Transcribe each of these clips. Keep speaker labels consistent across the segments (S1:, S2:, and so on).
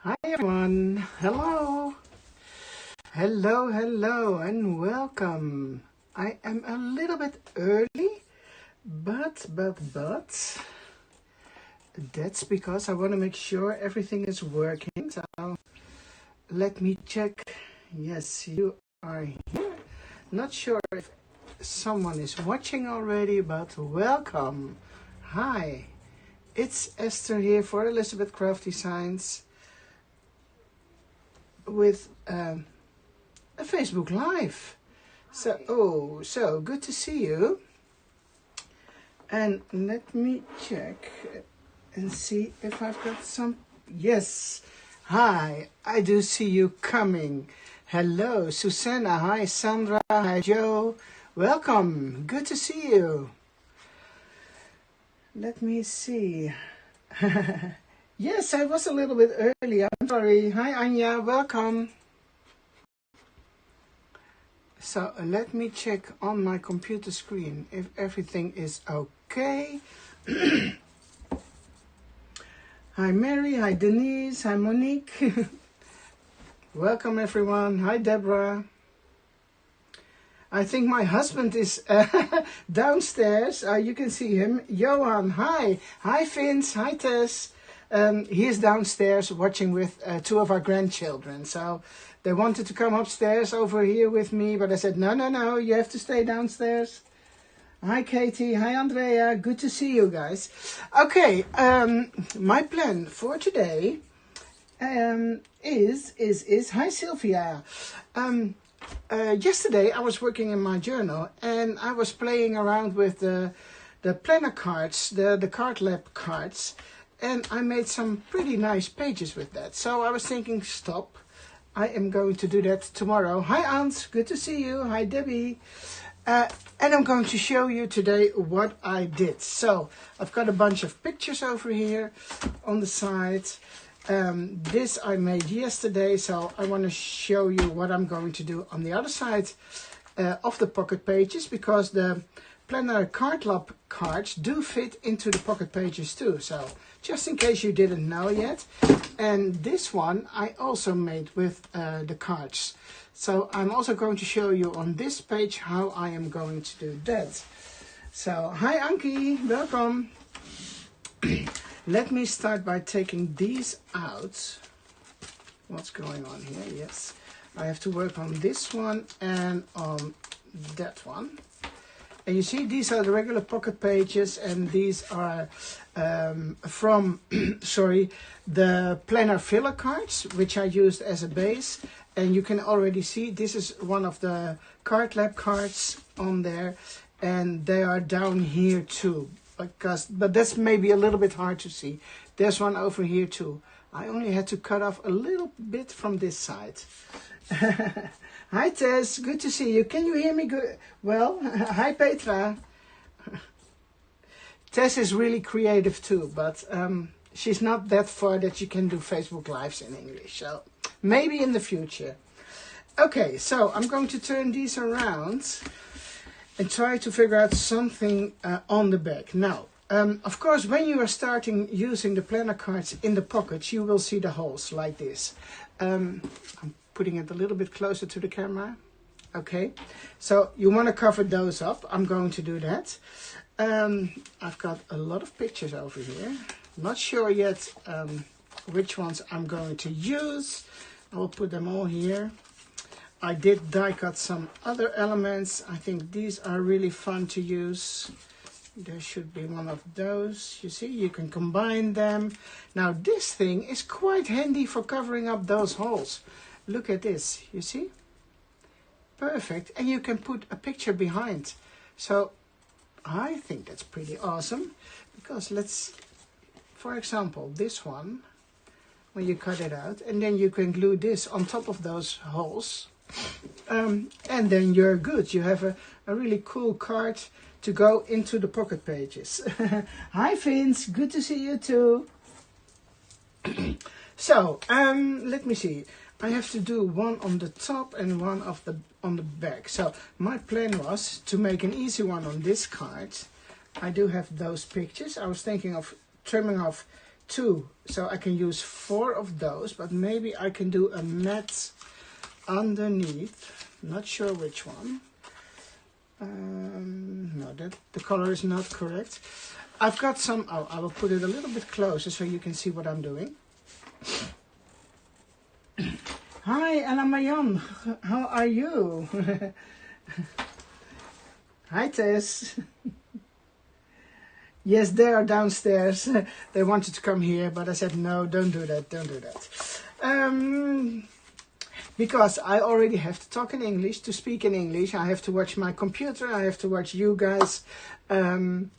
S1: Hi everyone, hello and welcome. I am a little bit early, but that's because I want to make sure everything is working. So let me check. Yes, you are here. Not sure if someone is watching already, but welcome. Hi, it's Esther here for Elizabeth Craft Designs with a Facebook Live. So good to see you. And let me check and see if I've got some. Yes. Hi, I do see you coming. Hello, Susanna. Hi, Sandra. Hi, Joe. Welcome. Good to see you. Let me see. Yes, I was a little bit early. I'm sorry. Hi, Anya. Welcome. So let me check on my computer screen if everything is okay. Hi Mary, hi Denise, hi Monique. Welcome everyone. Hi Deborah. I think my husband is downstairs. You can see him. Johan, hi. Hi Vince, hi Tess. He is downstairs watching with two of our grandchildren. So they wanted to come upstairs over here with me, but I said, no, you have to stay downstairs. Hi Katie, hi Andrea, good to see you guys. Okay, my plan for today is hi Sylvia. Yesterday I was working in my journal and I was playing around with the planner cards, the card lab cards, and I made some pretty nice pages with that. So I was thinking, stop, I am going to do that tomorrow. Hi Ant, good to see you. Hi Debbie. And I'm going to show you today what I did. So I've got a bunch of pictures over here on the side. This I made yesterday, so I want to show you what I'm going to do on the other side of the pocket pages, because the planner card lab cards do fit into the pocket pages too. So just in case you didn't know yet. And this one I also made with the cards. So I'm also going to show you on this page how I am going to do that. So hi Anki, welcome. Let me start by taking these out. What's going on here? Yes, I have to work on this one and on that one. And you see, these are the regular pocket pages, and these are from, sorry, the planner filler cards, which I used as a base. And you can already see this is one of the card lab cards on there, and they are down here too. But that's maybe a little bit hard to see. There's one over here too. I only had to cut off a little bit from this side. Hi Tess, good to see you. Can you hear me good? Well, hi Petra. Tess is really creative too, but she's not that far that you can do Facebook Lives in English. So maybe in the future. Okay, so I'm going to turn these around and try to figure out something on the back. Now, of course, when you are starting using the planner cards in the pockets, you will see the holes like this. I'm putting it a little bit closer to the camera. Okay, so you want to cover those up. I'm going to do that. I've got a lot of pictures over here. Not sure yet which ones I'm going to use. I will put them all here. I did die cut some other elements. I think these are really fun to use. There should be one of those. You see, you can combine them. Now this thing is quite handy for covering up those holes. Look at this, you see? Perfect. And you can put a picture behind. So I think that's pretty awesome, because let's, for example, this one, when you cut it out, and then you can glue this on top of those holes. And then you're good. You have a really cool card to go into the pocket pages. Hi Vince, good to see you too. So let me see. I have to do one on the top and one on the back. So my plan was to make an easy one on this card. I do have those pictures. I was thinking of trimming off 2, so I can use 4 of those, but maybe I can do a matte underneath. Not sure which one. No, the color is not correct. I've got some, oh, I will put it a little bit closer so you can see what I'm doing. Hi, Ella Mayan, how are you? Hi, Tess. Yes, they are downstairs. They wanted to come here, but I said, no, don't do that, don't do that. Because I already have to talk in English, to speak in English. I have to watch my computer, I have to watch you guys on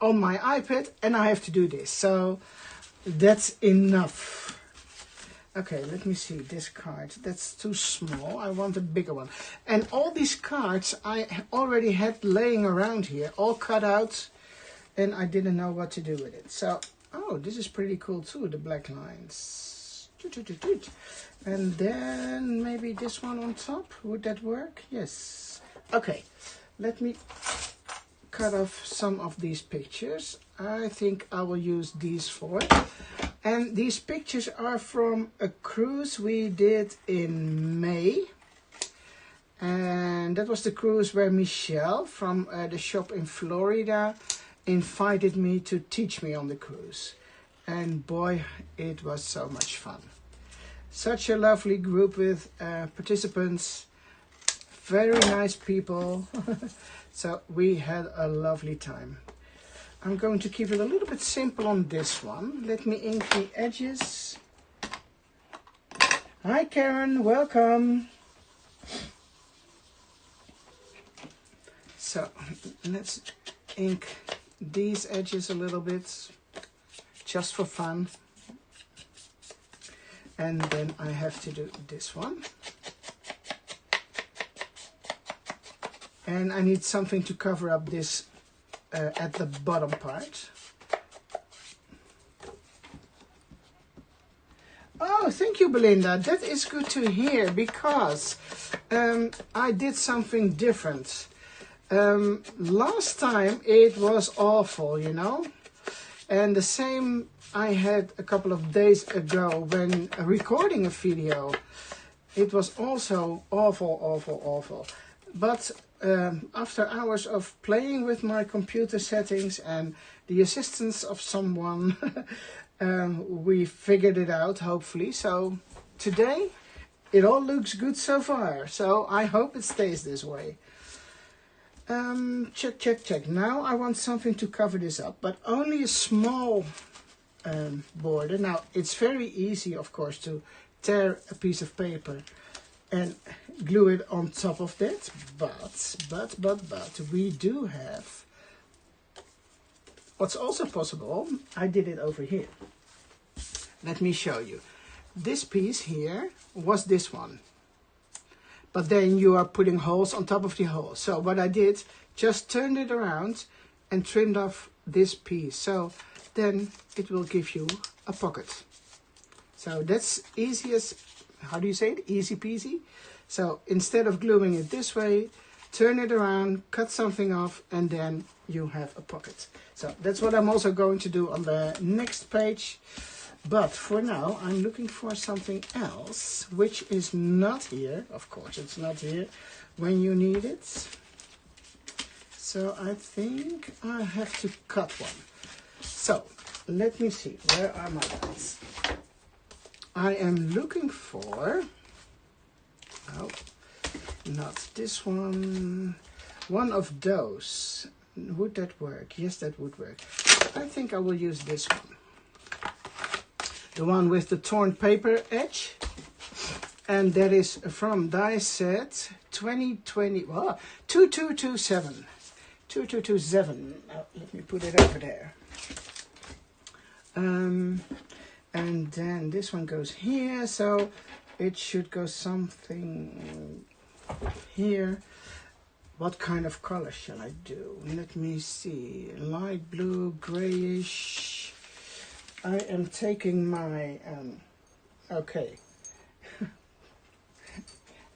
S1: my iPad, and I have to do this. So that's enough. Okay, let me see this card. That's too small. I want a bigger one. And all these cards I already had laying around here, all cut out, and I didn't know what to do with it. So, oh, this is pretty cool too, the black lines. And then maybe this one on top. Would that work? Yes. Okay, let me cut off some of these pictures. I think I will use these 4. And these pictures are from a cruise we did in May. And that was the cruise where Michelle from the shop in Florida invited me to teach me on the cruise. And boy, it was so much fun. Such a lovely group with participants. Very nice people. So we had a lovely time. I'm going to keep it a little bit simple on this one. Let me ink the edges. Hi Karen, welcome. So let's ink these edges a little bit, just for fun. And then I have to do this one. And I need something to cover up this at the bottom part. Oh, thank you, Belinda. That is good to hear, because I did something different. Last time it was awful, you know. And the same I had a couple of days ago when recording a video. It was also awful, awful, awful. But after hours of playing with my computer settings and the assistance of someone, we figured it out, hopefully. So today it all looks good so far. So I hope it stays this way. Check, check, check. Now I want something to cover this up, but only a small border. Now it's very easy, of course, to tear a piece of paper and glue it on top of that, but we do have what's also possible. I did it over here. Let me show you. This piece here was this one, but then you are putting holes on top of the holes. So what I did, just turned it around and trimmed off this piece, so then it will give you a pocket. So that's easy as, how do you say it? Easy peasy. So instead of gluing it this way, turn it around, cut something off, and then you have a pocket. So that's what I'm also going to do on the next page. But for now, I'm looking for something else, which is not here. Of course, it's not here when you need it. So I think I have to cut one. So let me see, where are my guys? I am looking for, oh, not this one, one of those. Would that work? Yes, that would work. I think I will use this one. The one with the torn paper edge. And that is from die set 2020, well, 2227. 2227. Oh, let me put it over there. And then this one goes here, so it should go something here. What kind of color shall I do? Let me see. Light blue, grayish. I am taking my, okay.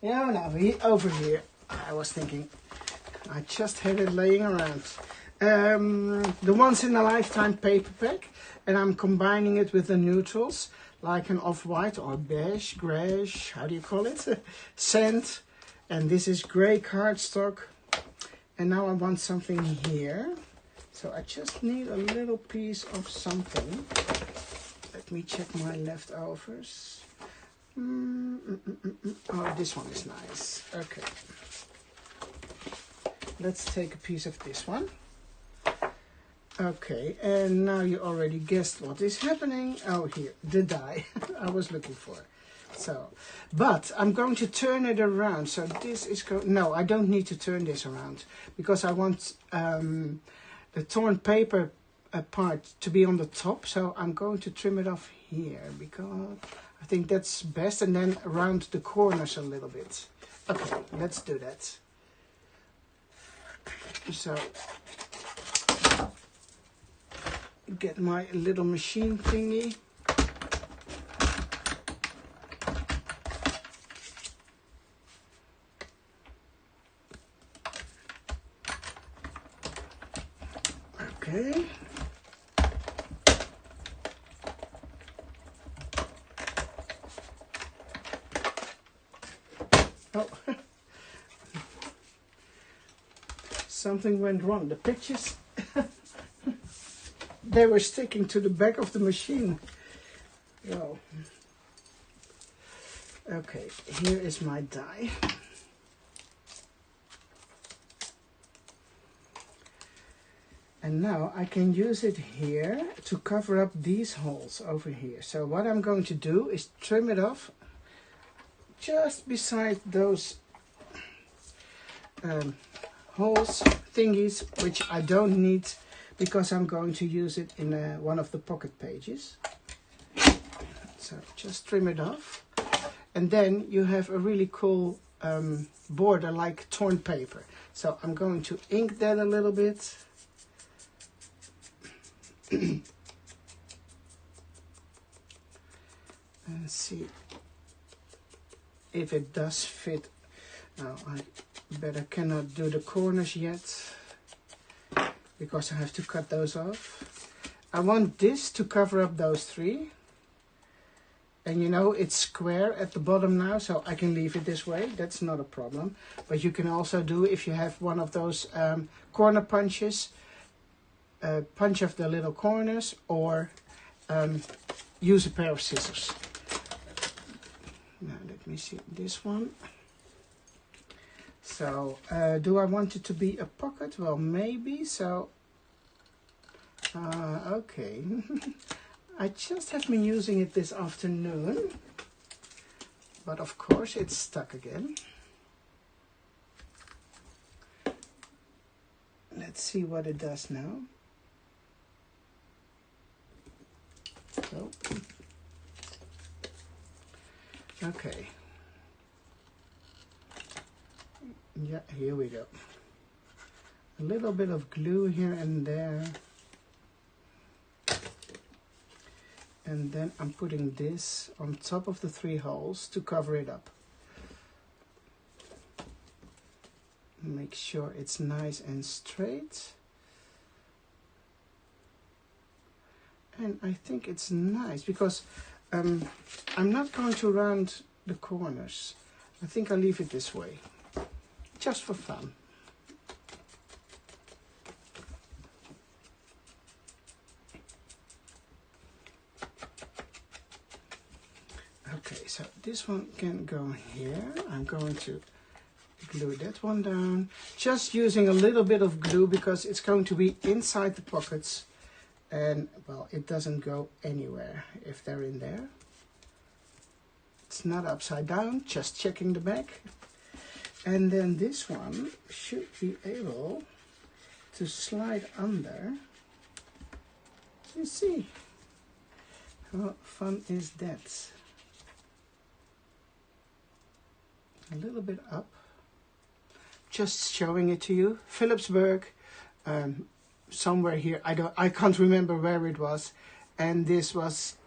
S1: No, over here. I was thinking, I just had it laying around. the Once in a Lifetime paper pack, and I'm combining it with the neutrals, like an off-white or beige, grayish, how do you call it? Sand. And this is grey cardstock. And now I want something here. So I just need a little piece of something. Let me check my leftovers. Oh, this one is nice. Okay. Let's take a piece of this one. Okay, and now you already guessed what is happening. Oh, here, the die I was looking for. So, but I'm going to turn it around. So this is no, I don't need to turn this around because I want the torn paper part to be on the top. So I'm going to trim it off here because I think that's best, and then around the corners a little bit. Okay, let's do that. So get my little machine thingy. Okay. Oh, something went wrong. The pictures, they were sticking to the back of the machine. Well, okay, here is my die. And now I can use it here to cover up these holes over here. So what I'm going to do is trim it off just beside those holes, thingies, which I don't need because I'm going to use it in one of the pocket pages. So just trim it off. And then you have a really cool border like torn paper. So I'm going to ink that a little bit. And see if it does fit. Now I better cannot do the corners yet because I have to cut those off. I want this to cover up those three, and you know it's square at the bottom now, so I can leave it this way. That's not a problem. But you can also do, if you have one of those corner punches, punch off the little corners, or use a pair of scissors. Now let me see this one. So do I want it to be a pocket? Well, maybe. So okay. I just have been using it this afternoon, but of course it's stuck again. Let's see what it does now. So, okay. Yeah, here we go. A little bit of glue here and there. And then I'm putting this on top of the three holes to cover it up. Make sure it's nice and straight. And I think it's nice because I'm not going to round the corners. I think I'll leave it this way, just for fun. Okay, so this one can go here. I'm going to glue that one down. Just using a little bit of glue because it's going to be inside the pockets. And, well, it doesn't go anywhere if they're in there. It's not upside down, just checking the back. And then this one should be able to slide under. You see, how fun is that? A little bit up. Just showing it to you. Philipsburg. Somewhere here, I can't remember where it was, and this was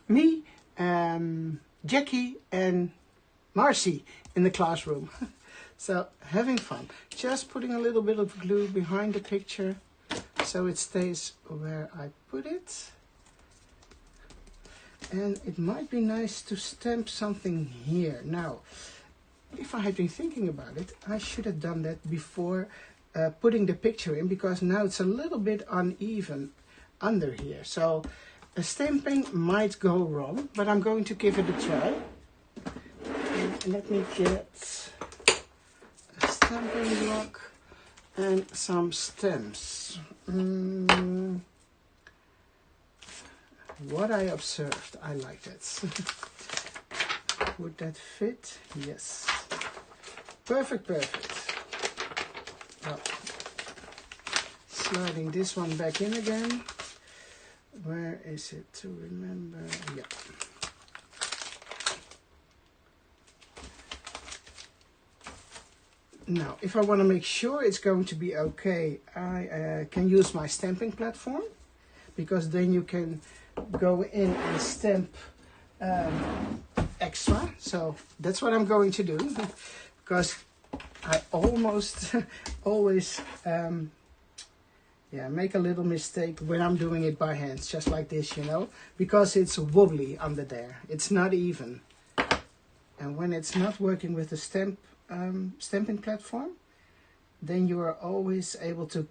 S1: me, Jackie, and Marcy in the classroom. So having fun. Just putting a little bit of glue behind the picture so it stays where I put it. And it might be nice to stamp something here. Now, if I had been thinking about it, I should have done that before putting the picture in, because now it's a little bit uneven under here. So a stamping might go wrong, but I'm going to give it a try. And let me get a stamping block and some stamps. What I observed, I like that. Would that fit? Yes. Perfect, perfect. Well, sliding this one back in again. Where is it to remember? Yeah. Now, if I want to make sure it's going to be okay, I can use my stamping platform, because then you can go in and stamp extra. So that's what I'm going to do, because I almost always make a little mistake when I'm doing it by hand, just like this, you know, because it's wobbly under there. It's not even. And when it's not working with the stamping platform, then you are always able to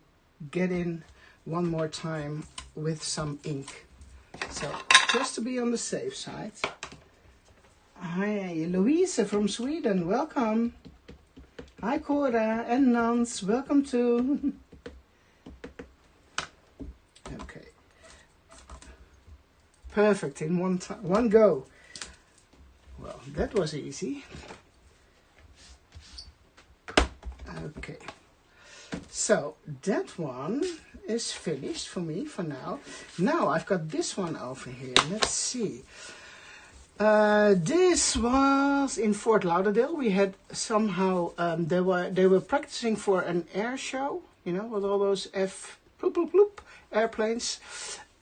S1: get in one more time with some ink. So just to be on the safe side. Hi, Louise from Sweden, welcome. Hi, Cora and Nans, welcome too. Okay. Perfect, in one go. Well, that was easy. Okay. So that one is finished for me for now. Now I've got this one over here. Let's see. This was in Fort Lauderdale. We had somehow they were practicing for an air show, you know, with all those bloop bloop bloop airplanes,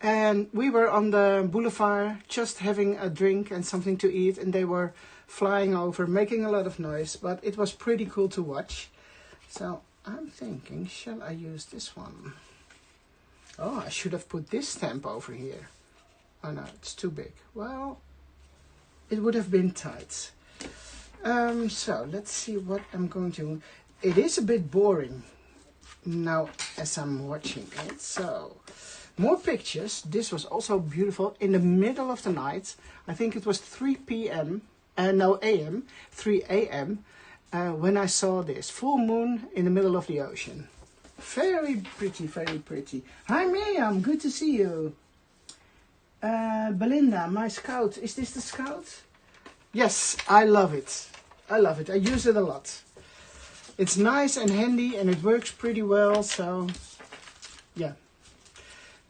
S1: and we were on the boulevard just having a drink and something to eat, and they were flying over, making a lot of noise, but it was pretty cool to watch. So I'm thinking, shall I use this one? Oh, I should have put this stamp over here. Oh no, it's too big. Well, it would have been tight. So let's see what I'm going to... It is a bit boring now as I'm watching it. So, more pictures. This was also beautiful in the middle of the night. I think it was 3 p.m. AM, 3 a.m. When I saw this. Full moon in the middle of the ocean. Very pretty, very pretty. Hi Miriam, good to see you. Belinda, my Scout. Is this the Scout? Yes, I love it. I love it. I use it a lot. It's nice and handy and it works pretty well. So, yeah.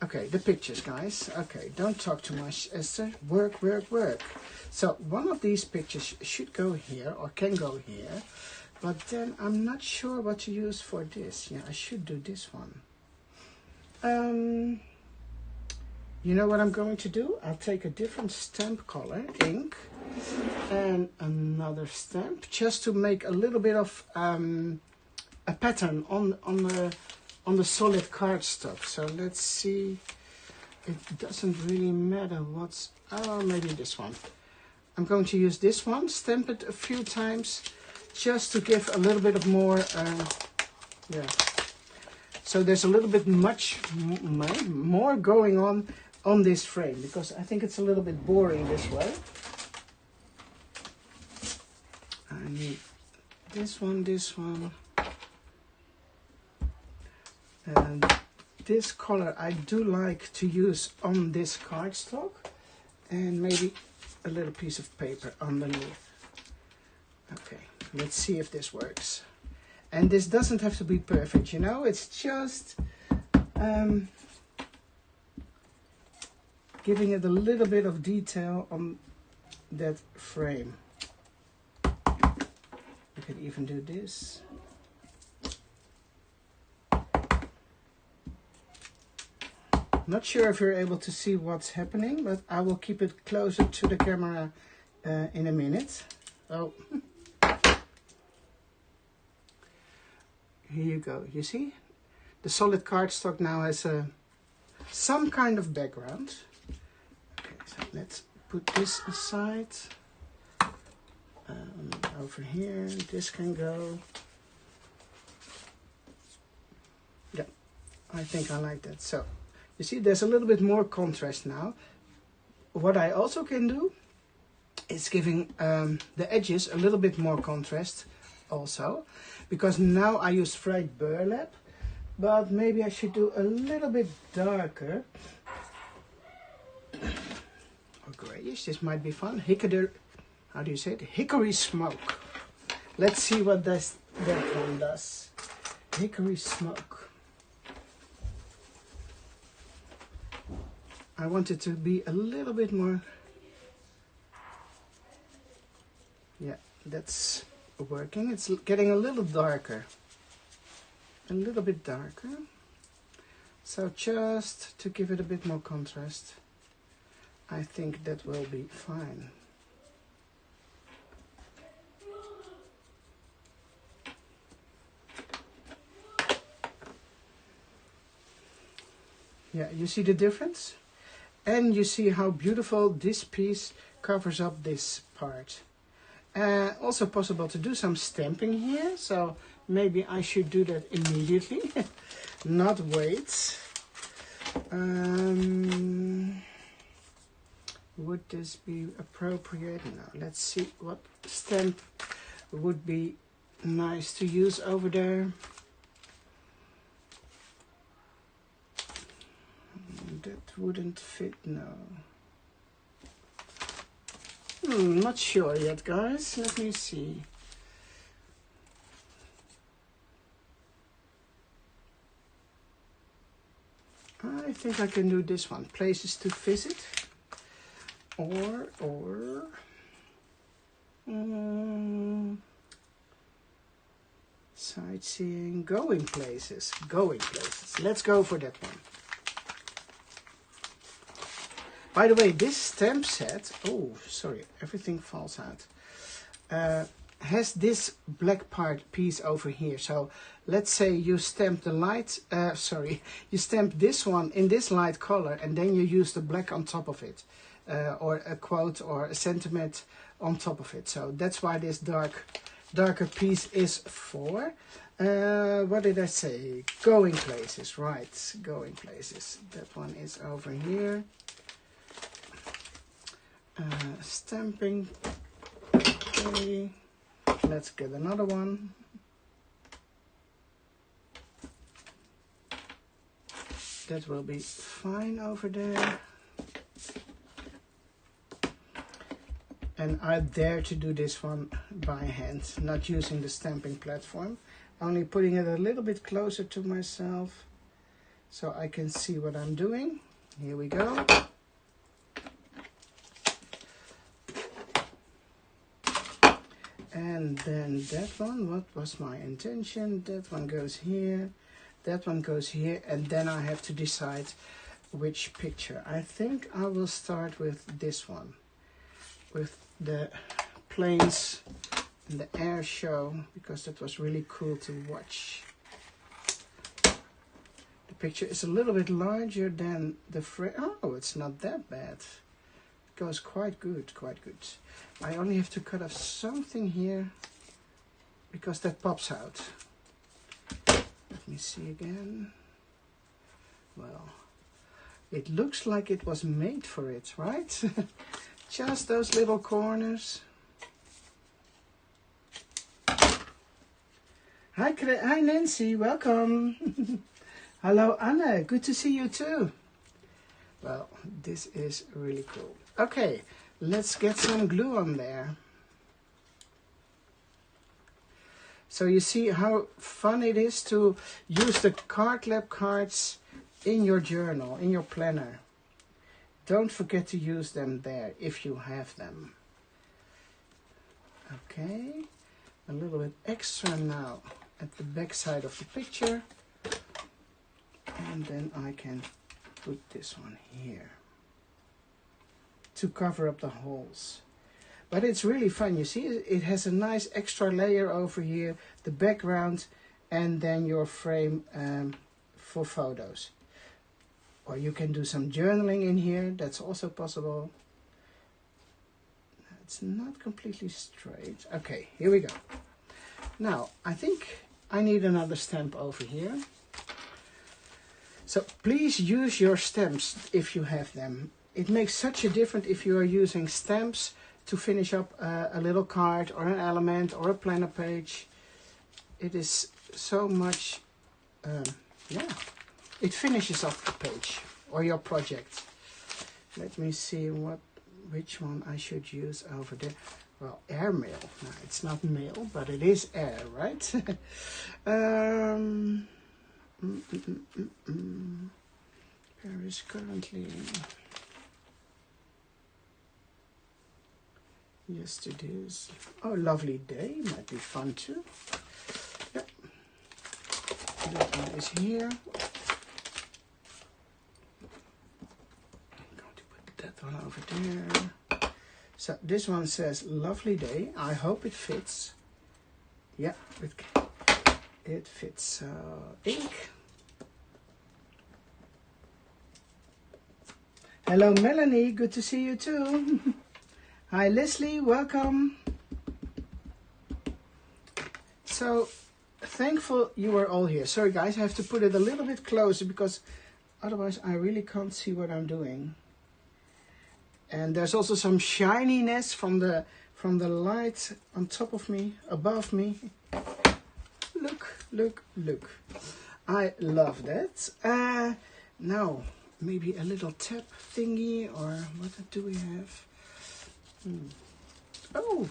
S1: Okay, the pictures, guys. Okay, don't talk too much, Esther. Work, work, work. So, one of these pictures should go here or can go here. But then I'm not sure what to use for this. Yeah, I should do this one. You know what I'm going to do? I'll take a different stamp color, ink, and another stamp, just to make a little bit of a pattern on the solid cardstock. So let's see. It doesn't really matter what's... Oh, maybe this one. I'm going to use this one, stamp it a few times, just to give a little bit of more... yeah. So there's a little bit more going on this frame, because I think it's a little bit boring this way. I need this one, and this color I do like to use on this cardstock, and maybe a little piece of paper underneath. Okay, let's see if this works. And this doesn't have to be perfect, you know, it's just giving it a little bit of detail on that frame. You could even do this. Not sure if you're able to see what's happening, but I will keep it closer to the camera in a minute. Oh. here you go. You see? The solid cardstock now has some kind of background. Okay, so let's put this aside. Over here, this can go. Yeah, I think I like that. So, you see, there's a little bit more contrast now. What I also can do is giving the edges a little bit more contrast also, because now I use fried burlap, but maybe I should do a little bit darker or grayish. This might be fun. How do you say it? Hickory smoke. Let's see what that one does. Hickory smoke. I want it to be a little bit more. Yeah, that's working. It's getting a little darker. A little bit darker. So just to give it a bit more contrast, I think that will be fine. Yeah, you see the difference? And you see how beautiful this piece covers up this part. Also possible to do some stamping here, so maybe I should do that immediately, not wait. Would this be appropriate? No, let's see what stamp would be nice to use over there. That wouldn't fit, no. Not sure yet, guys. Let me see. I think I can do this one. Places to visit. Or sightseeing, going places. Let's go for that one. By the way, this stamp set, oh, sorry, everything falls out, has this black piece over here. So let's say you stamp the light, you stamp this one in this light color and then you use the black on top of it, or a quote or a sentiment on top of it. So that's why this darker piece is for. What did I say? Going places, right, going places. That one is over here. Stamping. Okay, let's get another one. That will be fine over there. And I dare to do this one by hand, not using the stamping platform, only putting it a little bit closer to myself so I can see what I'm doing. Here we go. And then that one, what was my intention? That one goes here, that one goes here, and then I have to decide which picture. I think I will start with this one, with the planes and the air show, because that was really cool to watch. The picture is a little bit larger than the frame. Oh, it's not that bad. It goes quite good, quite good. I only have to cut off something here because that pops out. Let me see again. Well, it looks like it was made for it, right? Just those little corners. Hi Nancy, welcome. Hello Anna, good to see you too. Well, this is really cool. Okay, let's get some glue on there. So you see how fun it is to use the card lab cards in your journal, in your planner. Don't forget to use them there if you have them. Okay, a little bit extra now at the back side of the picture. And then I can put this one here to cover up the holes. But it's really fun. You see, it has a nice extra layer over here, the background, and then your frame for photos. Or you can do some journaling in here, that's also possible. It's not completely straight. Okay, here we go. Now, I think I need another stamp over here. So please use your stamps if you have them. It makes such a difference if you are using stamps to finish up a little card or an element or a planner page. It is so much, yeah, it finishes off the page or your project. Let me see which one I should use over there. Well, airmail. No, it's not mail, but it is air, right? Paris currently. Yesterday's. Oh, lovely day. Might be fun too. Yep. That one is here. I'm going to put that one over there. So this one says lovely day. I hope it fits. Yeah, it fits. Ink. Hello Melanie, good to see you too. Hi Leslie, welcome. So thankful you are all here. Sorry guys, I have to put it a little bit closer because otherwise I really can't see what I'm doing. And there's also some shininess from the light on top of me, above me. Look, look, look. I love that. Now, maybe a little tap thingy, or what do we have? Oh,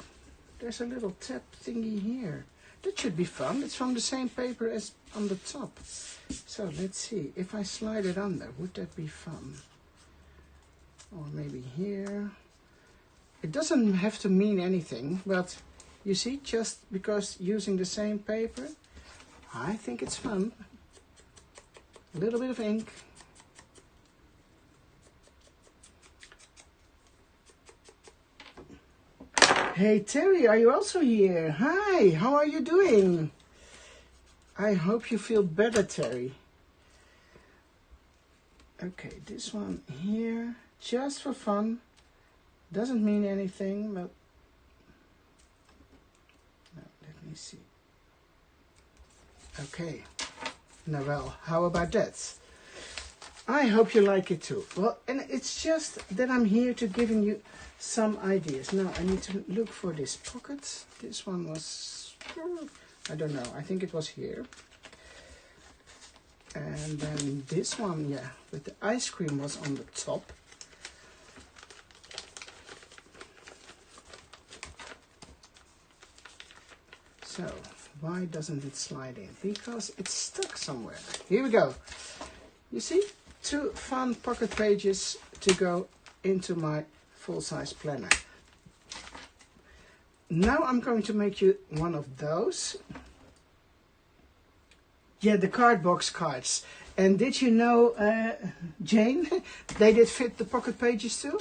S1: there's a little tap thingy here. That should be fun. It's from the same paper as on the top. So let's see. If I slide it under, would that be fun? Or maybe here. It doesn't have to mean anything, but you see, just because using the same paper, I think it's fun. A little bit of ink. Hey Terry, are you also here? Hi, how are you doing? I hope you feel better, Terry. Okay, this one here. Just for fun, doesn't mean anything, but no, let me see. Okay, now well, how about that? I hope you like it too. Well, and it's just that I'm here to giving you some ideas. Now I need to look for this pocket. This one was, I don't know, I think it was here. And then this one, yeah, with the ice cream was on the top. So, why doesn't it slide in? Because it's stuck somewhere. Here we go. You see? 2 fun pocket pages to go into my full-size planner. Now I'm going to make you one of those. Yeah, the card box cards. And did you know, Jane, they did fit the pocket pages too?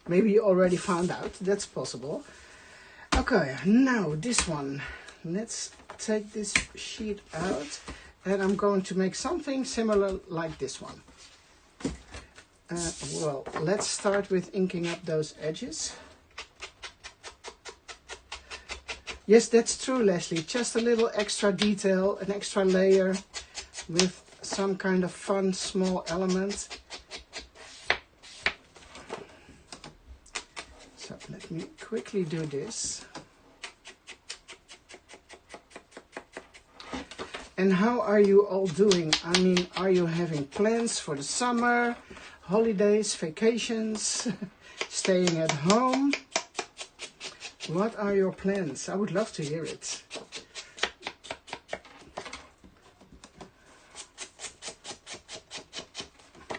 S1: Maybe you already found out. That's possible. Okay, now this one. Let's take this sheet out and I'm going to make something similar like this one. Well, let's start with inking up those edges. Yes, that's true, Leslie. Just a little extra detail, an extra layer with some kind of fun small element. So let me quickly do this. And how are you all doing? I mean, are you having plans for the summer, holidays, vacations, staying at home? What are your plans? I would love to hear it.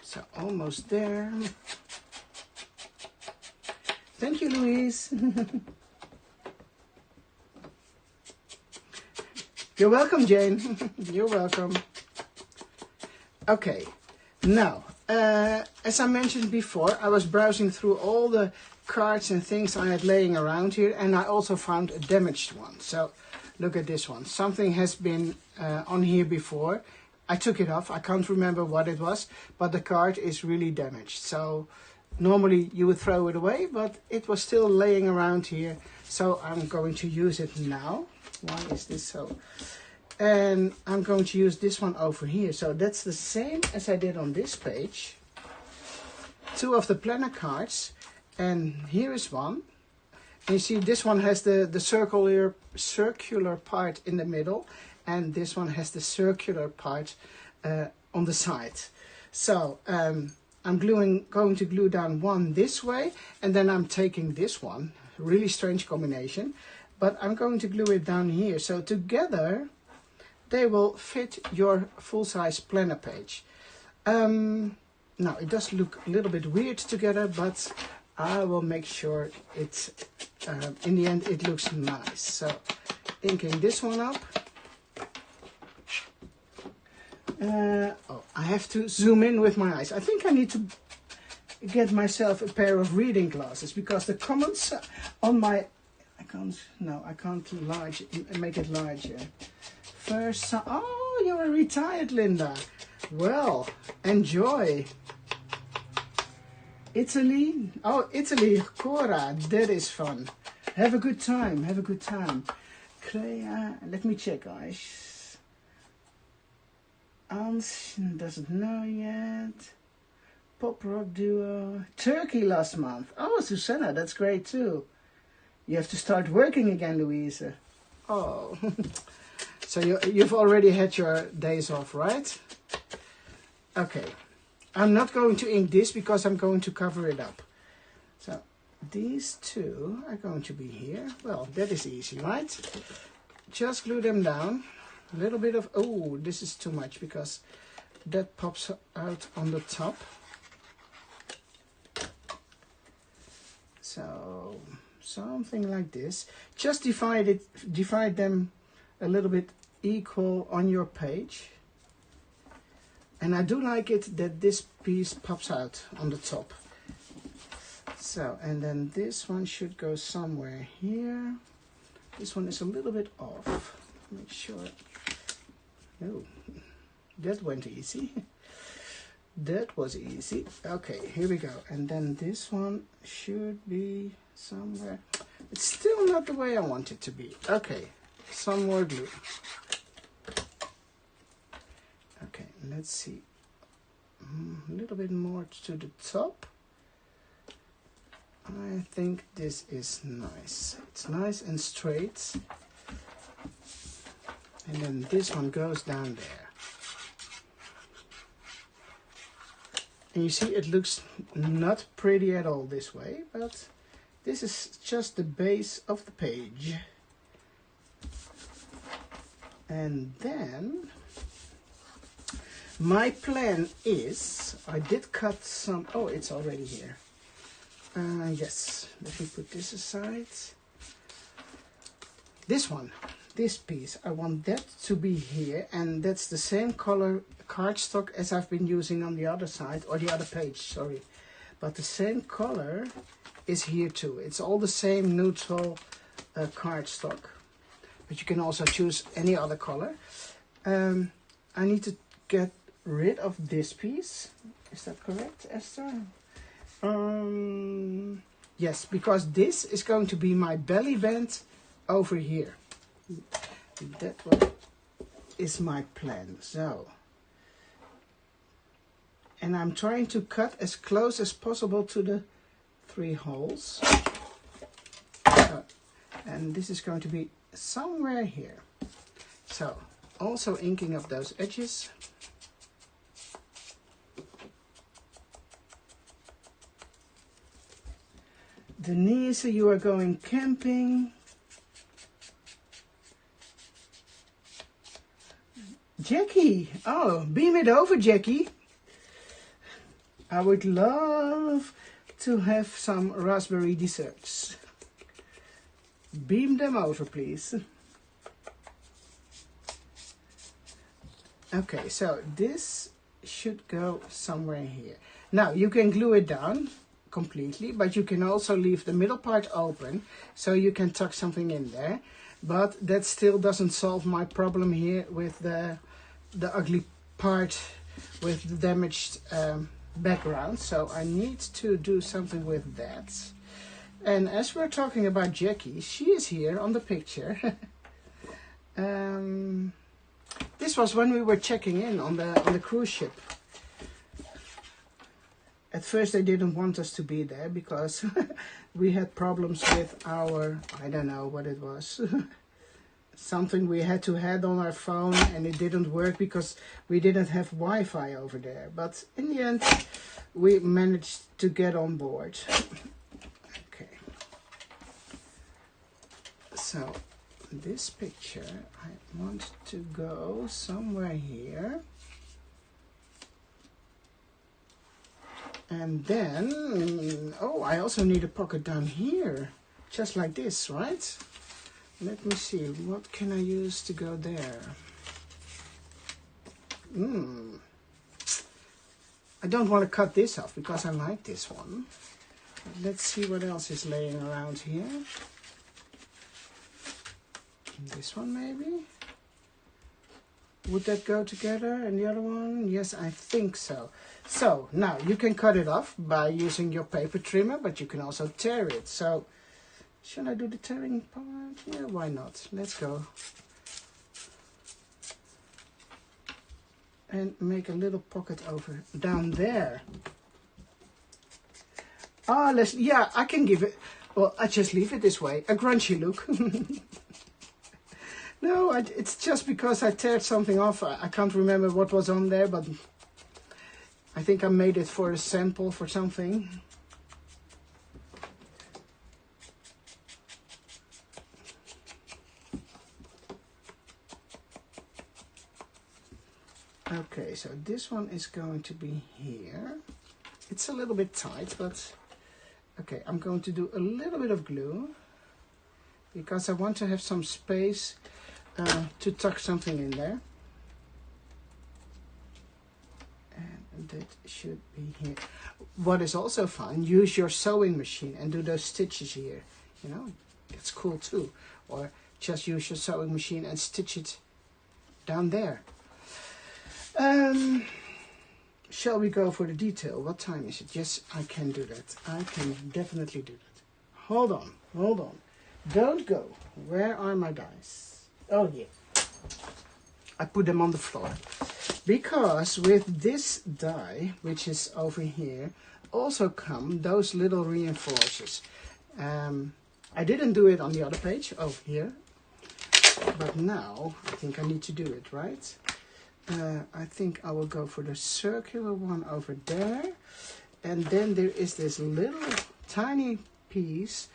S1: So almost there. Thank you, Louise. You're welcome, Jane. You're welcome. Okay, now, as I mentioned before, I was browsing through all the cards and things I had laying around here, and I also found a damaged one. So look at this one. Something has been on here before. I took it off. I can't remember what it was, but the card is really damaged. So normally you would throw it away, but it was still laying around here. So I'm going to use it now. Why is this so? And I'm going to use this one over here. So that's the same as I did on this page. 2 of the planner cards, and here is one. And you see this one has the circular part in the middle, and this one has the circular part on the side. So I'm going to glue down one this way, and then I'm taking this one, really strange combination, but I'm going to glue it down here. So together they will fit your full-size planner page. Now it does look a little bit weird together, but I will make sure it's, in the end it looks nice. So inking this one up. Oh, I have to zoom in with my eyes. I think I need to get myself a pair of reading glasses, because the comments on my, I can't make it larger. First, oh, you're retired, Linda. Well, enjoy. Italy, oh, Italy, Cora, that is fun. Have a good time, have a good time. Let me check, guys. Ans doesn't know yet. Pop rock duo. Turkey last month. Oh, Susanna, that's great too. You have to start working again, Louise. Oh, so you've already had your days off, right? Okay, I'm not going to ink this because I'm going to cover it up. So these 2 are going to be here. Well, that is easy, right? Just glue them down. A little bit of, oh, this is too much because that pops out on the top. So something like this. Just divide them a little bit equal on your page. And I do like it that this piece pops out on the top. So, and then this one should go somewhere here. This one is a little bit off. Make sure. Oh, that went easy. That was easy. Okay, here we go. And then this one should be somewhere. It's still not the way I want it to be. Okay, some more glue. Okay, let's see. A little bit more to the top. I think this is nice. It's nice and straight. And then this one goes down there. And you see it looks not pretty at all this way, but this is just the base of the page. And then my plan is, I did cut some, oh, it's already here. Yes, let me put this aside. This one, this piece, I want that to be here, and that's the same color cardstock as I've been using on the other side, or the other page, sorry. But the same color is here too. It's all the same neutral cardstock, but you can also choose any other color. I need to get rid of this piece. Is that correct, Esther? Yes, because this is going to be my belly band over here. That one is my plan. So, and I'm trying to cut as close as possible to the 3 holes. And this is going to be somewhere here. So, also inking up those edges. Denise, you are going camping. Jackie, oh, beam it over, Jackie. I would love to have some raspberry desserts. Beam them over, please. Okay, so this should go somewhere here. Now, you can glue it down completely, but you can also leave the middle part open so you can tuck something in there. But that still doesn't solve my problem here with the ugly part with the damaged background. So I need to do something with that. And as we're talking about Jackie, she is here on the picture. This was when we were checking in on the cruise ship. At first they didn't want us to be there because we had problems with our, I don't know what it was, something we had to have on our phone, and it didn't work because we didn't have Wi-Fi over there. But in the end we managed to get on board. Okay. So this picture, I want to go somewhere here. And then, oh, I also need a pocket down here, just like this, right? Let me see, what can I use to go there? I don't want to cut this off because I like this one. Let's see what else is laying around here. This one maybe? Would that go together? And the other one? Yes, I think so. So now you can cut it off by using your paper trimmer, but you can also tear it. So should I do the tearing part? Yeah, why not? Let's go. And make a little pocket over down there. Ah, yeah, I can give it, well, I just leave it this way. A grungy look. No, it's just because I teared something off. I can't remember what was on there, but I think I made it for a sample for something. Okay, so this one is going to be here. It's a little bit tight, but okay, I'm going to do a little bit of glue because I want to have some space to tuck something in there. And that should be here. What is also fun, use your sewing machine and do those stitches here. You know, that's cool too. Or just use your sewing machine and stitch it down there. Shall we go for the detail? What time is it? Yes, I can do that. I can definitely do that. Hold on, hold on. Don't go. Where are my dice? Oh, yeah. I put them on the floor. Because with this die, which is over here, also come those little reinforcers. I didn't do it on the other page, over here. But now, I think I need to do it, right? I think I will go for the circular one over there. And then there is this little tiny piece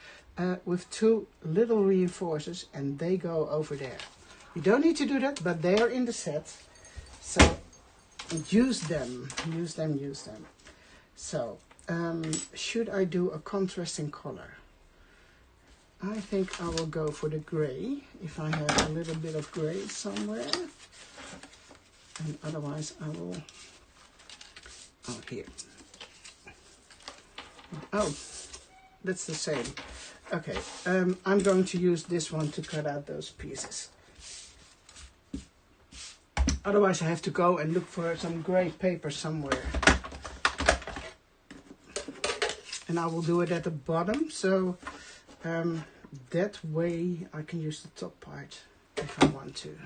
S1: with two little reinforcers, and they go over there. You don't need to do that, but they are in the set. So use them, use them, use them. So should I do a contrasting color? I think I will go for the gray, if I have a little bit of gray somewhere. And otherwise I will, oh, here. Oh, that's the same. Okay, I'm going to use this one to cut out those pieces. Otherwise I have to go and look for some gray paper somewhere. And I will do it at the bottom, so that way I can use the top part if I want to.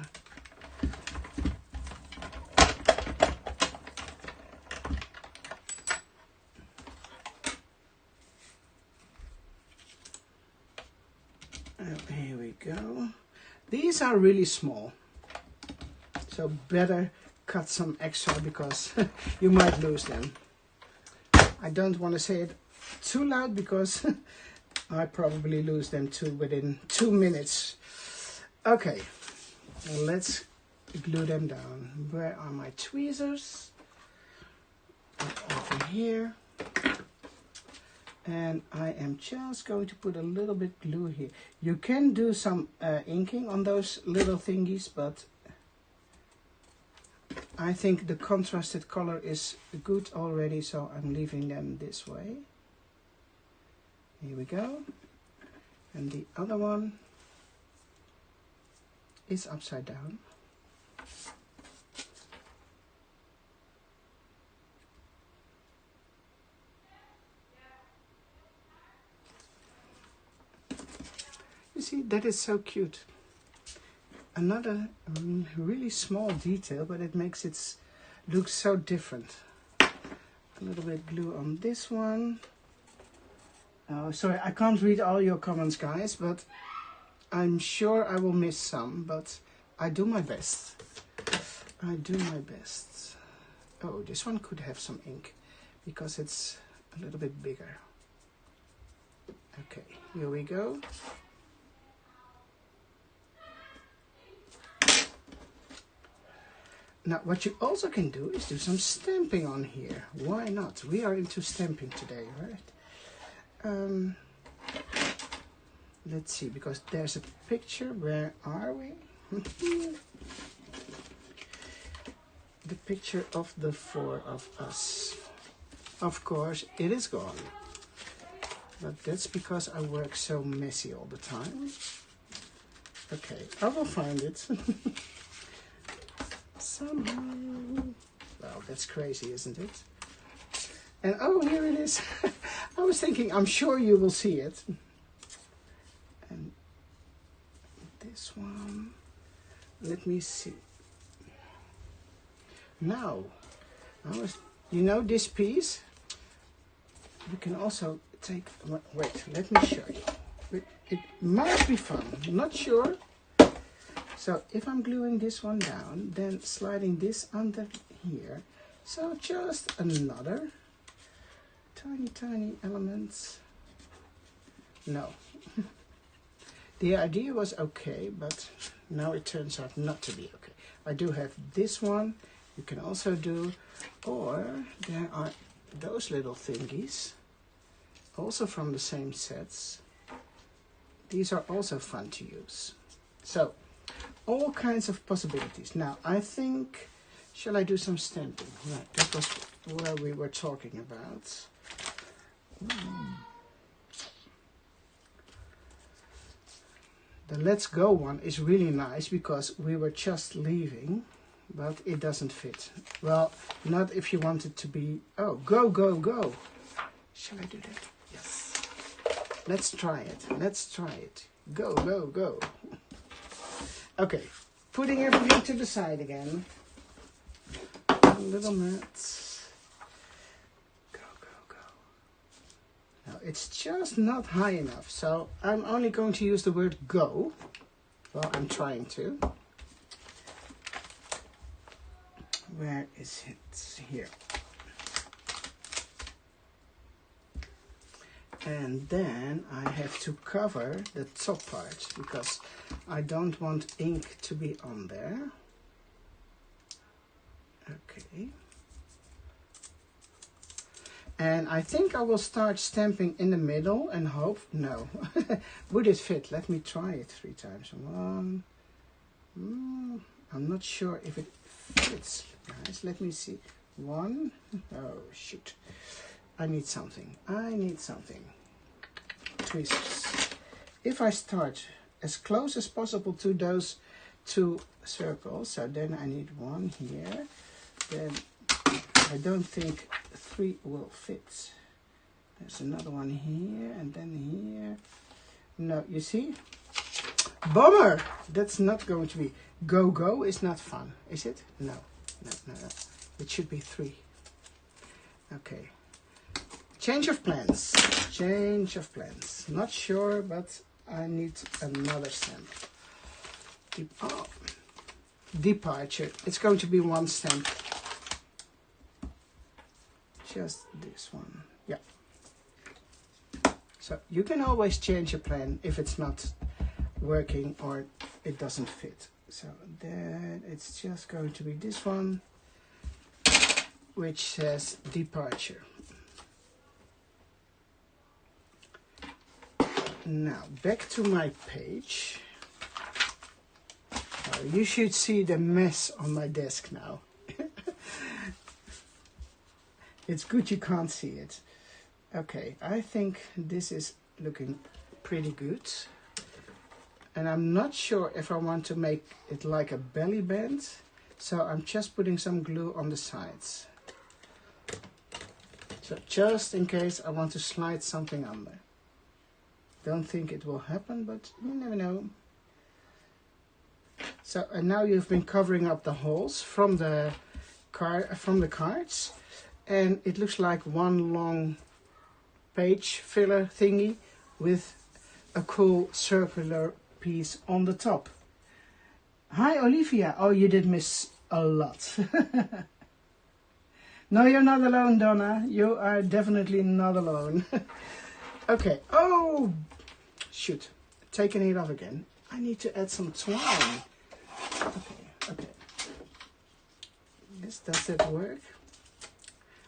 S1: Here we go. These are really small, so better cut some extra because you might lose them. I don't want to say it too loud because I probably lose them too within 2 minutes. Okay, let's glue them down. Where are my tweezers? Over here. And I am just going to put a little bit glue here. You can do some inking on those little thingies, but I think the contrasted color is good already, so I'm leaving them this way. Here we go. And the other one is upside down. You see, that is so cute. Another really small detail, but it makes it look so different. A little bit glue on this one. Oh, sorry, I can't read all your comments, guys, but I'm sure I will miss some, but I do my best. I do my best. Oh, this one could have some ink because it's a little bit bigger. Okay, here we go. Now, what you also can do is do some stamping on here. Why not? We are into stamping today, right? Let's see, because there's a picture. Where are we? The picture of the four of us. Of course, it is gone. But that's because I work so messy all the time. Okay, I will find it. Somehow. Well, that's crazy, isn't it? And oh, here it is. I was thinking, I'm sure you will see it. And this one, let me see. Now, you know this piece? You can also take, wait, let me show you. It might be fun, not sure. So if I'm gluing this one down, then sliding this under here. So just another tiny element. No. The idea was okay, but now it turns out not to be okay. I do have this one. You can also do, or there are those little thingies, also from the same sets. These are also fun to use. So, all kinds of possibilities. Now, I think, shall I do some stamping? Right, that was what we were talking about. The Let's Go one is really nice because we were just leaving, but it doesn't fit. Well, not if you want it to be, oh, go, go, go. Shall I do that? Yes. Let's try it. Let's try it. Go, go, go. Okay, putting everything to the side again. A little mat. Go, go, go. Now, it's just not high enough, so I'm only going to use the word go. Well, I'm trying to. Where is it? Here. And then I have to cover the top part because I don't want ink to be on there. Okay. And I think I will start stamping in the middle and hope, no. Would it fit? Let me try it 3 times. 1. I'm not sure if it fits, guys. Let me see. 1. Oh, shoot. I need something. I need something. Tweezers. If I start as close as possible to those 2 circles, so then I need 1 here, then I don't think 3 will fit. There's another one here, and then here. No, you see? Bummer! That's not going to be. Go, go is not fun, is it? No, no, no, no. It should be 3. Okay. Change of plans. Change of plans. Not sure, but I need another stamp. Departure. It's going to be 1 stamp. Just this one. Yeah. So you can always change a plan if it's not working or it doesn't fit. So then it's just going to be this one, which says departure. Now, back to my page. You should see the mess on my desk now. It's good you can't see it. Okay, I think this is looking pretty good. And I'm not sure if I want to make it like a belly band, so I'm just putting some glue on the sides. So just in case I want to slide something under. Don't think it will happen, but you never know. So, and now you've been covering up the holes from the cards, and it looks like one long page filler thingy with a cool circular piece on the top. Hi Olivia. Oh, you did miss a lot. No, you're not alone, Donna. You are definitely not alone. Okay. Oh, shoot. Taking it off again. I need to add some twine. Okay. Yes, does that work?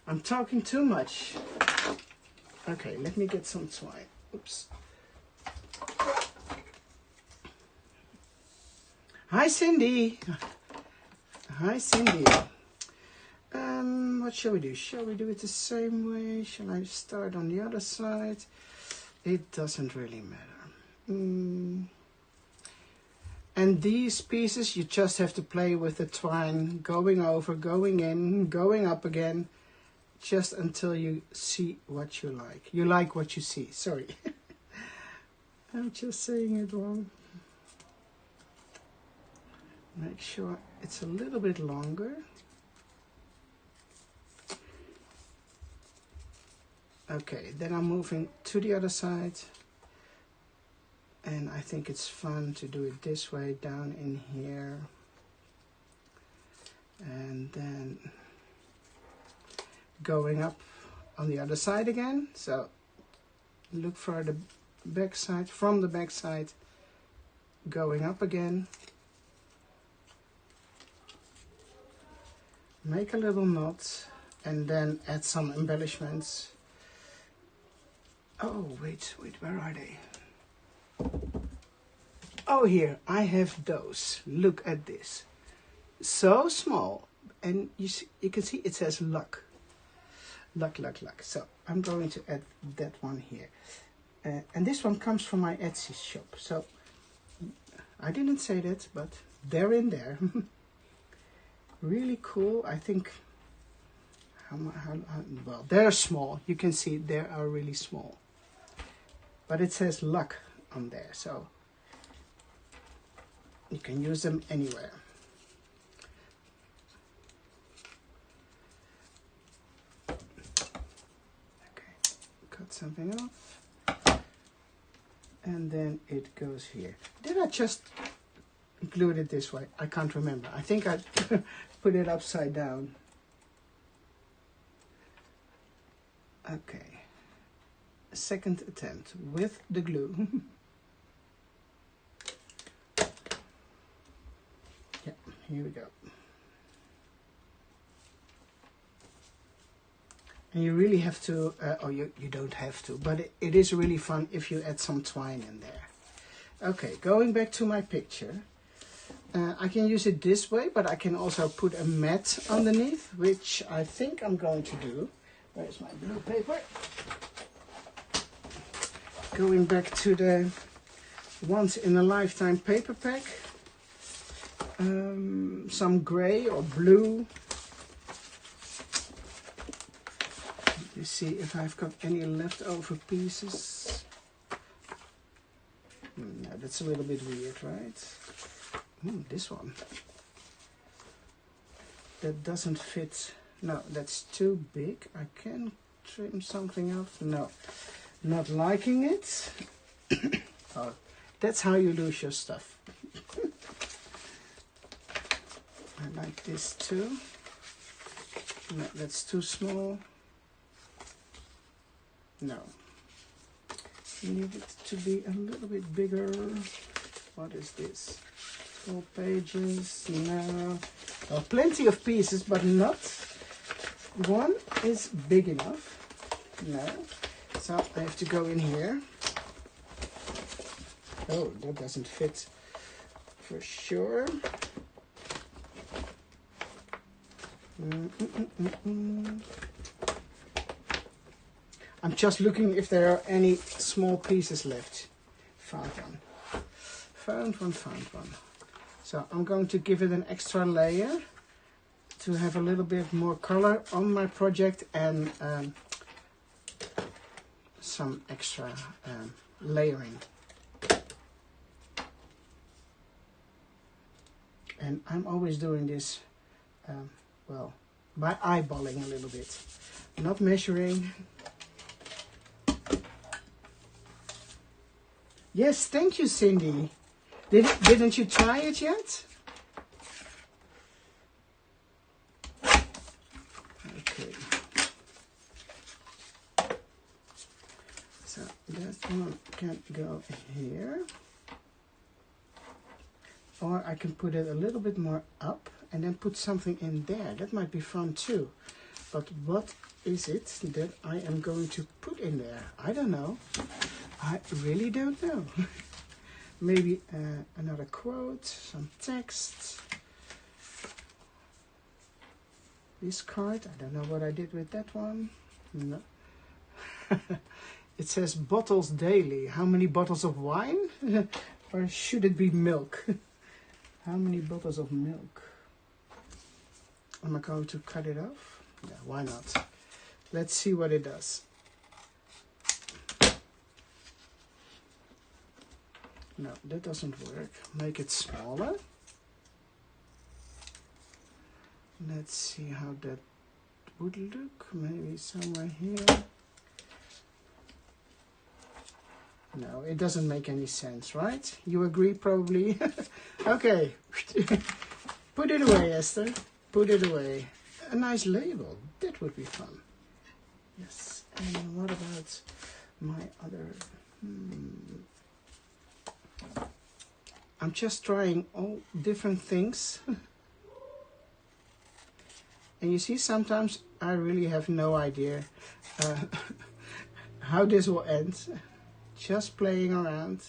S1: I'm talking too much. Okay, let me get some twine. Oops. Hi, Cindy. Hi, Cindy. What shall we do? Shall we do it the same way? Shall I start on the other side? It doesn't really matter. And these pieces, you just have to play with the twine, going over, going in, going up again, just until you see what you like. You like what you see. Sorry. I'm just saying it wrong. Make sure it's a little bit longer. Okay, then I'm moving to the other side. And I think it's fun to do it this way, down in here. And then going up on the other side again. So look for the back side, from the back side, going up again. Make a little knot and then add some embellishments. Oh, wait, where are they? Oh, here, I have those. Look at this. So small. And you can see it says luck. Luck. So I'm going to add that one here. And this one comes from my Etsy shop. So I didn't say that, but they're in there. Really cool. I think, well, they're small. You can see they are really small. But it says luck on there, so you can use them anywhere. Okay, cut something off. And then it goes here. Did I just glue it this way? I can't remember. I think I put it upside down. Okay. Second attempt with the glue. Yeah, here we go. And you really have to, or you don't have to, but it is really fun if you add some twine in there. Okay, going back to my picture. I can use it this way, but I can also put a mat underneath, which I think I'm going to do. Where's my blue paper? Going back to the once in a lifetime paper pack. Some gray or blue. Let me see if I've got any leftover pieces. No, that's a little bit weird, right? This one. That doesn't fit. No, that's too big. I can trim something off. No, not liking it. Oh, that's how you lose your stuff. I like this too. No, that's too small. No. Need it to be a little bit bigger. What is this? 4 pages. No. Well, plenty of pieces, but not one is big enough. No. So I have to go in here. Oh, that doesn't fit for sure. I'm just looking if there are any small pieces left. Found one. Found one, found one. So I'm going to give it an extra layer to have a little bit more color on my project and some extra layering. And I'm always doing this, well, by eyeballing a little bit, not measuring. Yes, thank you, Cindy. Didn't you try it yet? Okay. So that one can go here. Or I can put it a little bit more up and then put something in there. That might be fun too. But what is it that I am going to put in there? I don't know. I really don't know. Maybe another quote, some text. This card, I don't know what I did with that one. No. It says bottles daily. How many bottles of wine? Or should it be milk? How many bottles of milk? Am I going to cut it off? Yeah, why not? Let's see what it does. No, that doesn't work. Make it smaller. Let's see how that would look. Maybe somewhere here. No, it doesn't make any sense, right? You agree, probably? Okay. Put it away, Esther. Put it away. A nice label. That would be fun. Yes. And what about my other... I'm just trying all different things. And you see, sometimes I really have no idea how this will end. Just playing around.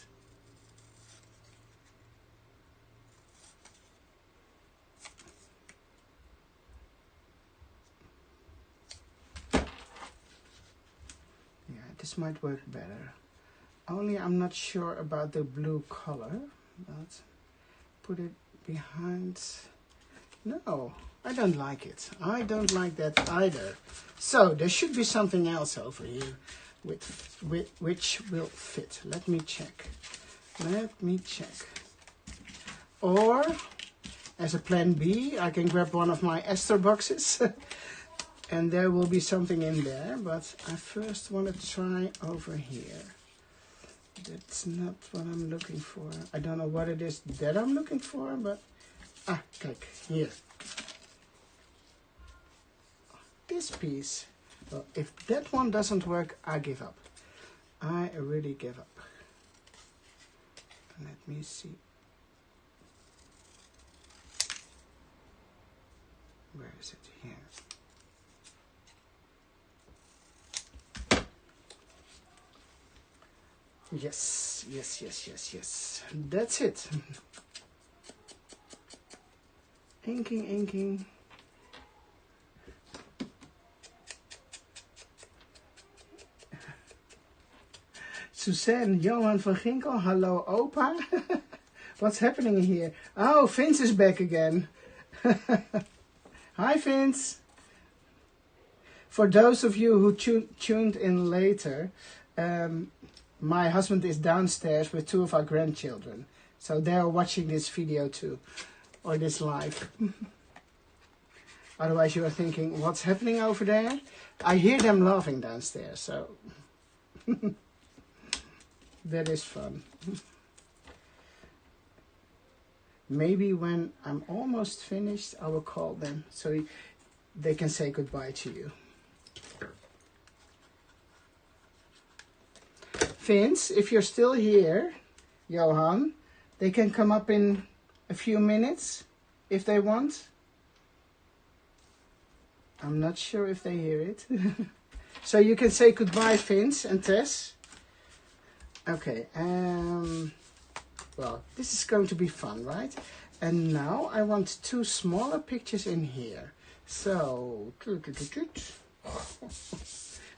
S1: Yeah, this might work better. Only I'm not sure about the blue color. But put it behind. No, I don't like it. I don't like that either. So there should be something else over here which will fit. Let me check. Let me check. Or as a plan B, I can grab one of my Esther boxes and there will be something in there. But I first want to try over here. That's not what I'm looking for. I don't know what it is that I'm looking for, but... Ah, kijk, here. This piece. Well, if that one doesn't work, I give up. I really give up. Let me see. Where is it? Here. Yes, yes, yes, yes, yes. That's it. Inking, inking. Suzanne, Johan van Ginkel, hello opa. What's happening here? Oh, Vince is back again. Hi Vince. For those of you who tuned in later, my husband is downstairs with 2 of our grandchildren. So they are watching this video too, or this live. Otherwise you are thinking, what's happening over there? I hear them laughing downstairs, so that is fun. Maybe when I'm almost finished, I will call them so they can say goodbye to you. Vince, if you're still here, Johan, they can come up in a few minutes if they want. I'm not sure if they hear it. So you can say goodbye, Vince and Tess. Okay, well, this is going to be fun, right? And now I want 2 smaller pictures in here. So,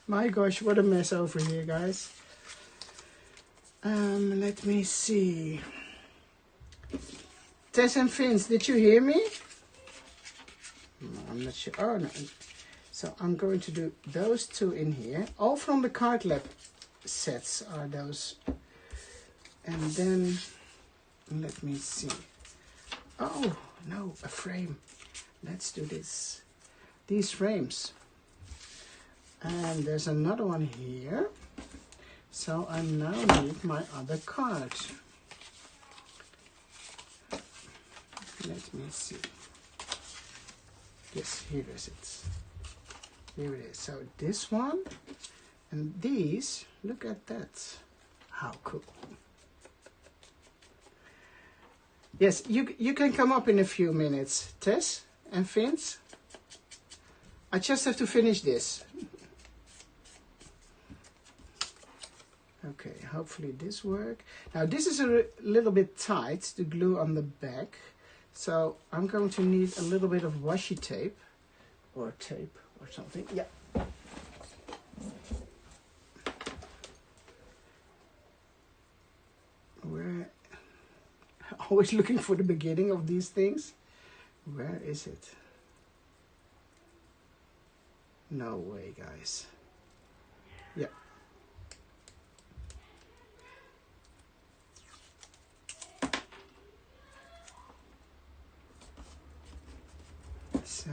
S1: My gosh, what a mess over here, guys. Let me see. Tess and Vince, did you hear me? No, I'm not sure. Oh, no. So I'm going to do those two in here. All from the Card Lab sets are those. And then, let me see. Oh, no, a frame. Let's do this. These frames. And there's another one here. So I now need my other card. Let me see. Yes, here is it. Here it is. So this one and these, look at that. How cool. Yes, you can come up in a few minutes, Tess and Vince. I just have to finish this. Okay, hopefully this works. Now this is a little bit tight, the glue on the back. So I'm going to need a little bit of washi tape or tape or something. Yeah. Where? Always looking for the beginning of these things. Where is it? No way, guys. Yeah. So,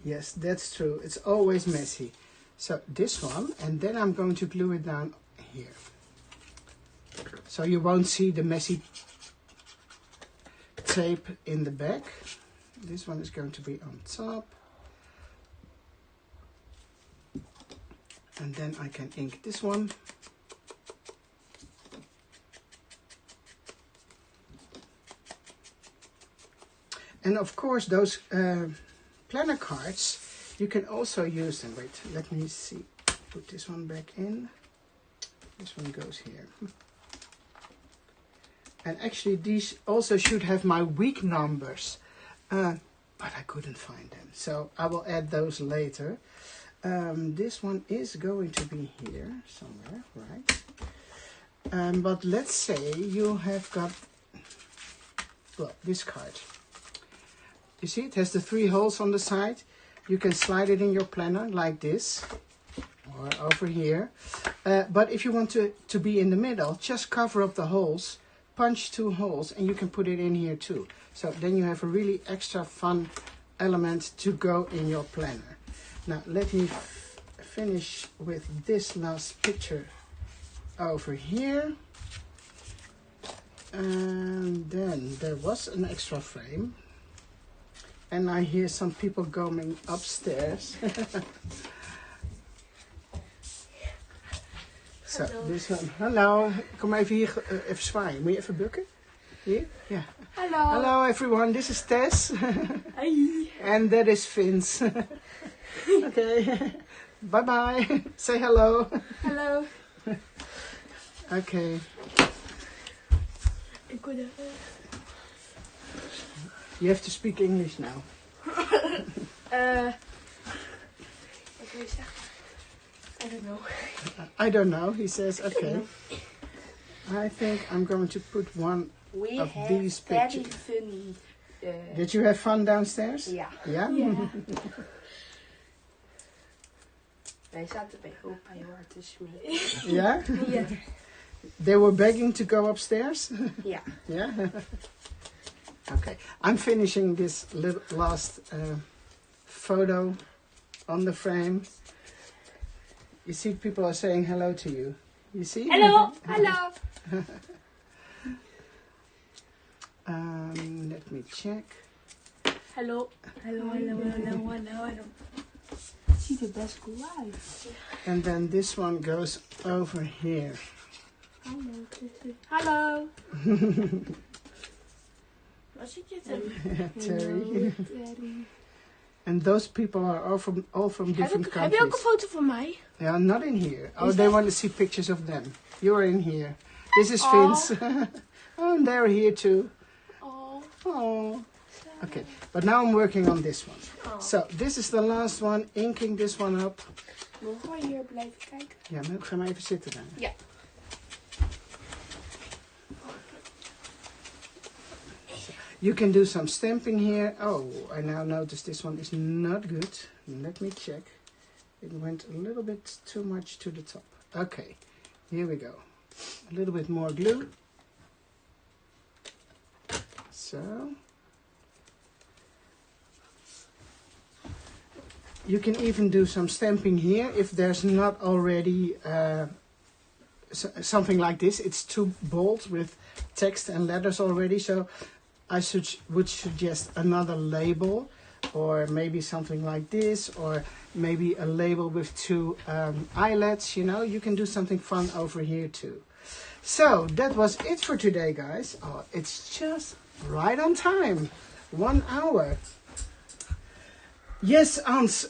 S1: yes, that's true. It's always messy. So this one, and then I'm going to glue it down here. So you won't see the messy tape in the back. This one is going to be on top. And then I can ink this one. And of course, those planner cards, you can also use them. Wait, let me see. Put this one back in. This one goes here. And actually, these also should have my week numbers. But I couldn't find them. So I will add those later. This one is going to be here somewhere, right? But let's say you have got, well, this card. You see, it has the 3 holes on the side. You can slide it in your planner like this, or over here. But if you want to be in the middle, just cover up the holes, punch 2 holes, and you can put it in here too. So then you have a really extra fun element to go in your planner. Now let me finish with this last picture over here. And then there was an extra frame. And I hear some people going upstairs. So, this one. Hallo, kom even hier, even zwaaien. Moet je even bukken? Hier? Ja.
S2: Hello.
S1: Hello everyone, this is Tess.
S2: Hi.
S1: And that is Vince. Okay. Bye bye. Say hello.
S2: Hello.
S1: Okay.
S2: Ik word
S1: You have to speak English now.
S2: Wat wil je zeggen? I don't know.
S1: I don't know, he says. Okay. I think I'm going to put one
S2: We
S1: of
S2: have
S1: these
S2: very
S1: pictures.
S2: funny.
S1: Did you have fun downstairs?
S2: Ja.
S1: Yeah?
S2: Ja. Wij zaten bij opa heel hard te smeken.
S1: Yeah?
S2: Ja.
S1: They were begging to go upstairs?
S2: Ja.
S1: Yeah? Okay. I'm finishing this last photo on the frame. You see, people are saying hello to you. You see?
S2: Hallo. Hallo.
S1: Let me check.
S2: Hallo. Hallo, hallo, hallo, hallo, hallo. Het ziet er best cool uit.
S1: And then this one goes over here.
S2: Hallo. Hallo. Waar zit je te?
S1: Terry. And those people are all from different countries.
S2: Heb je ook een foto van mij?
S1: Yeah, not in here. Oh,
S2: Is
S1: they
S2: that-
S1: want to see pictures of them. You're in here. This is Vince. Oh, and they're here too.
S2: Oh.
S1: Oh. Okay, but now I'm working on this one.
S2: Oh.
S1: So this is the last one, inking this one up.
S2: Mogen we hier blijven kijken?
S1: Ja, maar ga maar even zitten daar.
S2: Ja.
S1: You can do some stamping here. Oh, I now notice this one is not good. Let me check. It went a little bit too much to the top. Okay, here we go. A little bit more glue. So. You can even do some stamping here if there's not already something like this. It's too bold with text and letters already. So I would suggest another label, or maybe something like this, or maybe a label with two eyelets. You know, you can do something fun over here too. So that was it for today, guys. Oh, it's just right on time. 1 hour. Yes, Ans,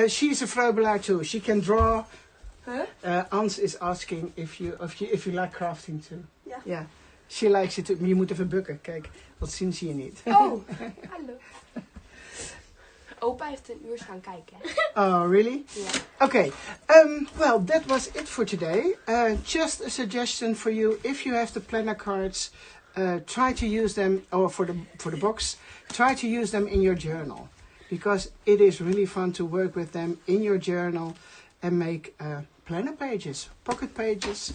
S1: she's a vreubelaar too. She can draw.
S2: Huh?
S1: Ans is asking if you like crafting too.
S2: Ja.
S1: Yeah, she likes it too. Maar je moet even bukken. Kijk, dat zien ze je niet.
S2: Oh, hallo. Opa heeft een uur gaan kijken.
S1: Oh, really?
S2: Ja.
S1: Okay. Well, that was it for today. Just a suggestion for you: if you have the planner cards, try to use them, or for the box, try to use them in your journal. Because it is really fun to work with them in your journal and make planner pages, pocket pages.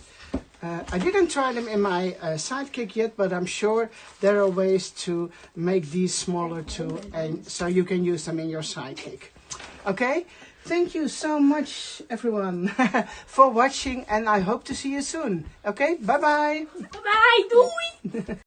S1: I didn't try them in my sidekick yet, but I'm sure there are ways to make these smaller too, and so you can use them in your sidekick. Okay, thank you so much everyone for watching, and I hope to see you soon. Okay, bye bye.
S2: Bye, doei!